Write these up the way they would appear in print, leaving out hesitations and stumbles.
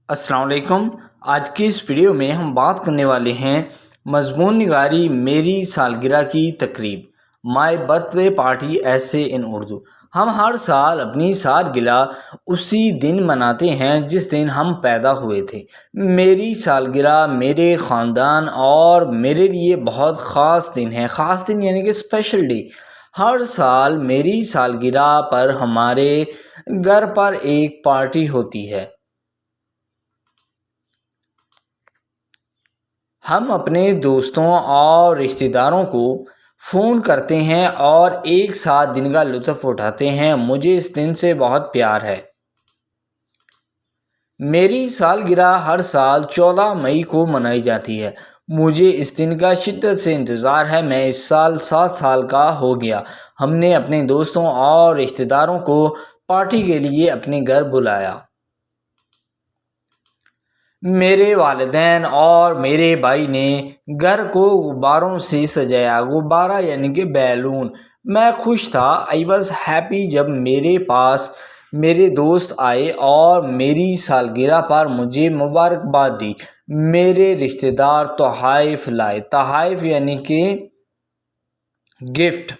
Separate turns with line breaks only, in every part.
السلام علیکم۔ آج کی اس ویڈیو میں ہم بات کرنے والے ہیں مضمون نگاری میری سالگرہ کی تقریب، مائی برتھ ڈے پارٹی ایسے ان اردو۔ ہم ہر سال اپنی سالگرہ اسی دن مناتے ہیں جس دن ہم پیدا ہوئے تھے۔ میری سالگرہ میرے خاندان اور میرے لیے بہت خاص دن ہے۔ خاص دن یعنی کہ اسپیشل ڈے۔ ہر سال میری سالگرہ پر ہمارے گھر پر ایک پارٹی ہوتی ہے۔ ہم اپنے دوستوں اور رشتہ داروں کو فون کرتے ہیں اور ایک ساتھ دن کا لطف اٹھاتے ہیں۔ مجھے اس دن سے بہت پیار ہے۔ میری سالگرہ ہر سال 14 مئی کو منائی جاتی ہے۔ مجھے اس دن کا شدت سے انتظار ہے۔ میں اس سال 7 سال کا ہو گیا۔ ہم نے اپنے دوستوں اور رشتہ داروں کو پارٹی کے لیے اپنے گھر بلایا۔ میرے والدین اور میرے بھائی نے گھر کو غباروں سے سجایا۔ غبارہ یعنی کہ بیلون۔ میں خوش تھا۔ I was happy جب میرے پاس میرے دوست آئے اور میری سالگرہ پر مجھے مبارکباد دی۔ میرے رشتہ دار تحائف لائے۔ تحائف یعنی کہ گفٹ۔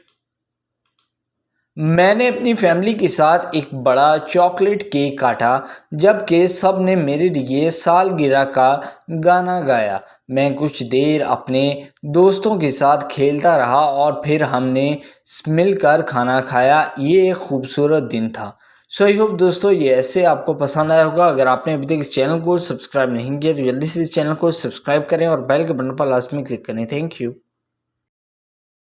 میں نے اپنی فیملی کے ساتھ ایک بڑا چاکلیٹ کیک کاٹا جبکہ سب نے میرے لیے سالگرہ کا گانا گایا۔ میں کچھ دیر اپنے دوستوں کے ساتھ کھیلتا رہا اور پھر ہم نے مل کر کھانا کھایا۔ یہ ایک خوبصورت دن تھا۔ I hope دوستو یہ ایسے آپ کو پسند آیا ہوگا۔ اگر آپ نے ابھی تک اس چینل کو سبسکرائب نہیں کیا تو جلدی سے اس چینل کو سبسکرائب کریں اور بیل کے بٹن پر لازمی کلک کریں۔ Thank you.